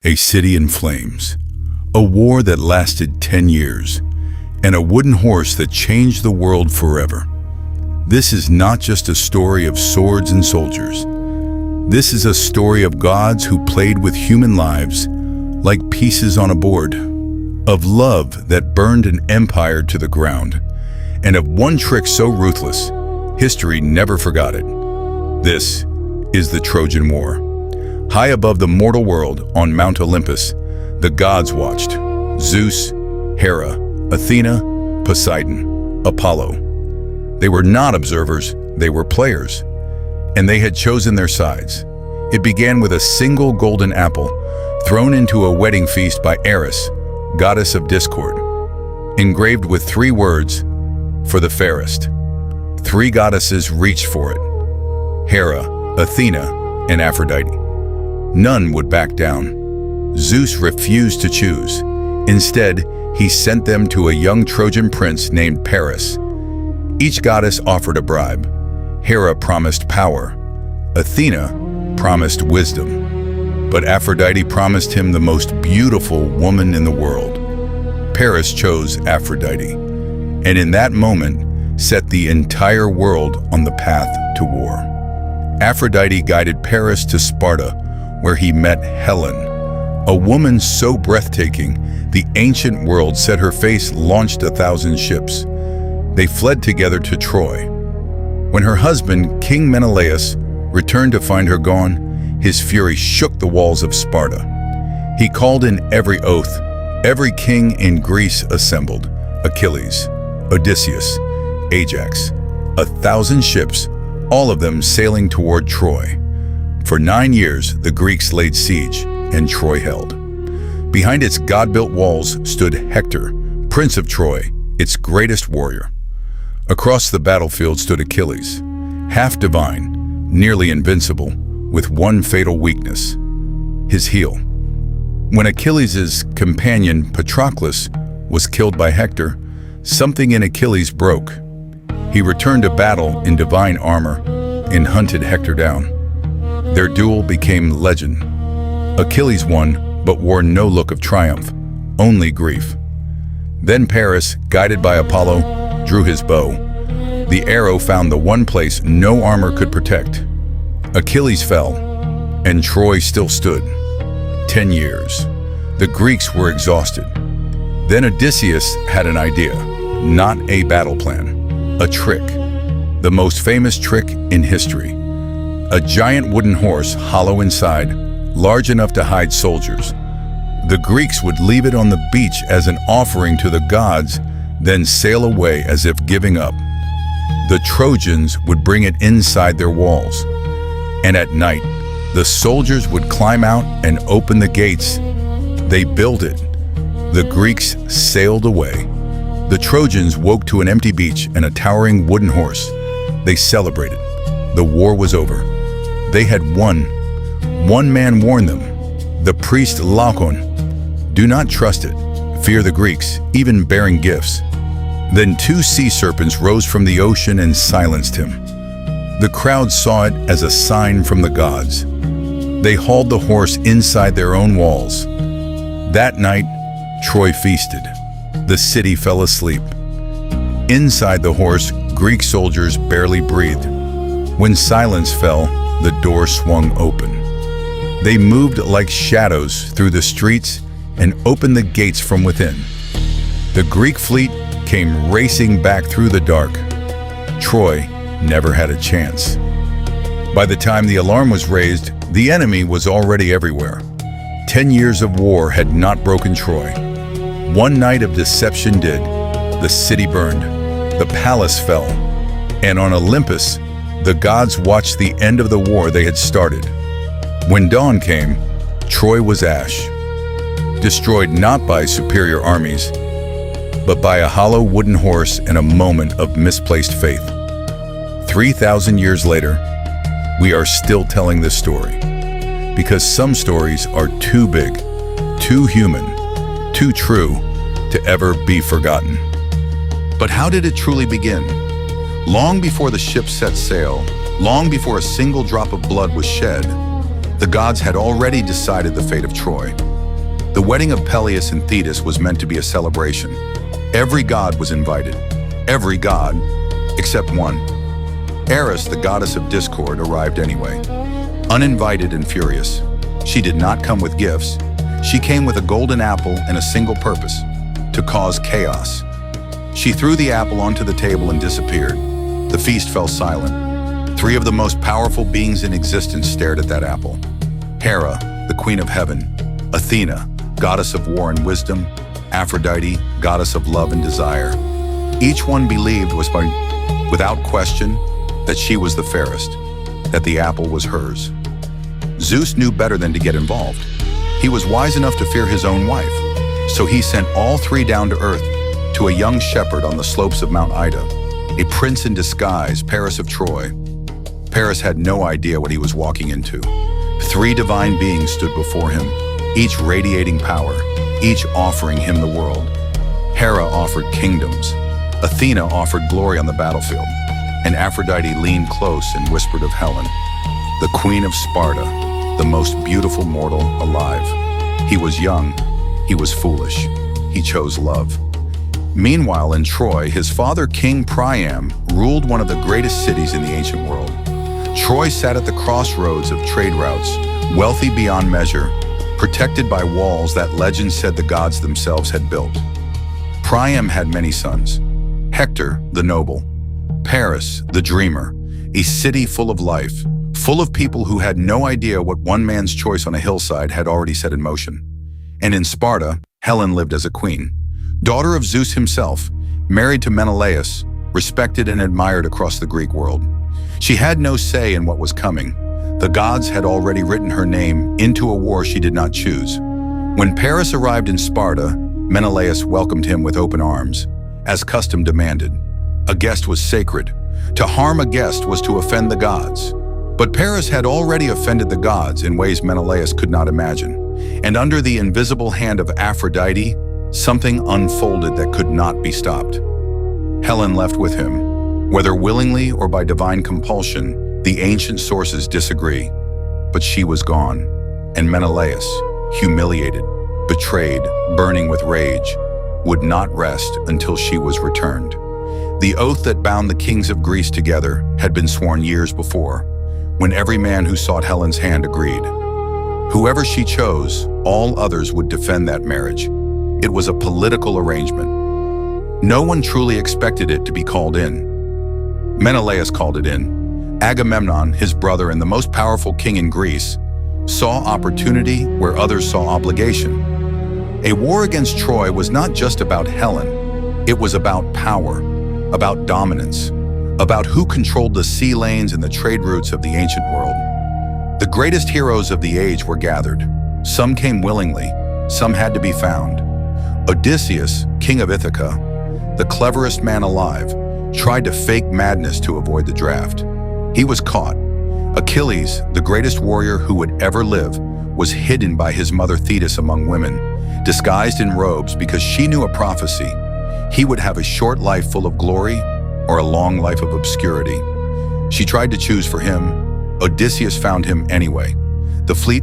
A city in flames, a war that lasted 10 years, and a wooden horse that changed the world forever. This is not just a story of swords and soldiers. This is a story of gods who played with human lives like pieces on a board, of love that burned an empire to the ground, and of one trick so ruthless, history never forgot it. This is the Trojan War. High above the mortal world on Mount Olympus, the gods watched. Zeus, Hera, Athena, Poseidon, Apollo. They were not observers, they were players, and they had chosen their sides. It began with a single golden apple thrown into a wedding feast by Eris, goddess of discord, engraved with 3 words, "For the fairest." 3 goddesses reached for it: Hera, Athena, and Aphrodite. None would back down. Zeus refused to choose. Instead, he sent them to a young Trojan prince named Paris. Each goddess offered a bribe. Hera promised power. Athena promised wisdom. But Aphrodite promised him the most beautiful woman in the world. Paris chose Aphrodite, and in that moment set the entire world on the path to war. Aphrodite guided Paris to Sparta, where he met Helen, a woman so breathtaking, the ancient world said her face launched 1,000 ships. They fled together to Troy. When her husband, King Menelaus, returned to find her gone, his fury shook the walls of Sparta. He called in every oath. Every king in Greece assembled: Achilles, Odysseus, Ajax, 1,000 ships, all of them sailing toward Troy. For 9 years, the Greeks laid siege, and Troy held. Behind its god-built walls stood Hector, prince of Troy, its greatest warrior. Across the battlefield stood Achilles, half divine, nearly invincible, with one fatal weakness: his heel. When Achilles' companion, Patroclus, was killed by Hector, something in Achilles broke. He returned to battle in divine armor and hunted Hector down. Their duel became legend. Achilles won, but wore no look of triumph, only grief. Then Paris, guided by Apollo, drew his bow. The arrow found the one place no armor could protect. Achilles fell, and Troy still stood. 10 years. The Greeks were exhausted. Then Odysseus had an idea, not a battle plan, a trick, the most famous trick in history. A giant wooden horse, hollow inside, large enough to hide soldiers. The Greeks would leave it on the beach as an offering to the gods, then sail away as if giving up. The Trojans would bring it inside their walls. And at night, the soldiers would climb out and open the gates. They built it. The Greeks sailed away. The Trojans woke to an empty beach and a towering wooden horse. They celebrated. The war was over. They had won. One man warned them, the priest Laocoon. Do not trust it. Fear the Greeks, even bearing gifts. Then 2 sea serpents rose from the ocean and silenced him. The crowd saw it as a sign from the gods. They hauled the horse inside their own walls. That night, Troy feasted. The city fell asleep. Inside the horse, Greek soldiers barely breathed. When silence fell, the door swung open. They moved like shadows through the streets and opened the gates from within. The Greek fleet came racing back through the dark. Troy never had a chance. By the time the alarm was raised, the enemy was already everywhere. 10 years of war had not broken Troy. One night of deception did. The city burned. The palace fell. And on Olympus, the gods watched the end of the war they had started. When dawn came, Troy was ash, destroyed not by superior armies, but by a hollow wooden horse and a moment of misplaced faith. 3,000 years later, we are still telling this story, because some stories are too big, too human, too true to ever be forgotten. But how did it truly begin? Long before the ship set sail, long before a single drop of blood was shed, the gods had already decided the fate of Troy. The wedding of Peleus and Thetis was meant to be a celebration. Every god was invited. Every god, except one. Eris, the goddess of discord, arrived anyway. Uninvited and furious. She did not come with gifts. She came with a golden apple and a single purpose: to cause chaos. She threw the apple onto the table and disappeared. The feast fell silent. Three of the most powerful beings in existence stared at that apple. Hera, the queen of heaven; Athena, goddess of war and wisdom; Aphrodite, goddess of love and desire. Each one believed without question that she was the fairest, that the apple was hers. Zeus knew better than to get involved. He was wise enough to fear his own wife, so he sent all three down to earth to a young shepherd on the slopes of Mount Ida, a prince in disguise, Paris of Troy. Paris had no idea what he was walking into. Three divine beings stood before him, each radiating power, each offering him the world. Hera offered kingdoms. Athena offered glory on the battlefield, and Aphrodite leaned close and whispered of Helen, the queen of Sparta, the most beautiful mortal alive. He was young, he was foolish, he chose love. Meanwhile, in Troy, his father, King Priam, ruled one of the greatest cities in the ancient world. Troy sat at the crossroads of trade routes, wealthy beyond measure, protected by walls that legend said the gods themselves had built. Priam had many sons: Hector, the noble; Paris, the dreamer, a city full of life, full of people who had no idea what one man's choice on a hillside had already set in motion. And in Sparta, Helen lived as a queen, daughter of Zeus himself, married to Menelaus, respected and admired across the Greek world. She had no say in what was coming. The gods had already written her name into a war she did not choose. When Paris arrived in Sparta, Menelaus welcomed him with open arms, as custom demanded. A guest was sacred. To harm a guest was to offend the gods. But Paris had already offended the gods in ways Menelaus could not imagine. And under the invisible hand of Aphrodite, something unfolded that could not be stopped. Helen left with him. Whether willingly or by divine compulsion, the ancient sources disagree. But she was gone, and Menelaus, humiliated, betrayed, burning with rage, would not rest until she was returned. The oath that bound the kings of Greece together had been sworn years before, when every man who sought Helen's hand agreed. Whoever she chose, all others would defend that marriage. It was a political arrangement. No one truly expected it to be called in. Menelaus called it in. Agamemnon, his brother and the most powerful king in Greece, saw opportunity where others saw obligation. A war against Troy was not just about Helen. It was about power, about dominance, about who controlled the sea lanes and the trade routes of the ancient world. The greatest heroes of the age were gathered. Some came willingly, some had to be found. Odysseus, king of Ithaca, the cleverest man alive, tried to fake madness to avoid the draft. He was caught. Achilles, the greatest warrior who would ever live, was hidden by his mother Thetis among women, disguised in robes because she knew a prophecy. He would have a short life full of glory or a long life of obscurity. She tried to choose for him. Odysseus found him anyway. The fleet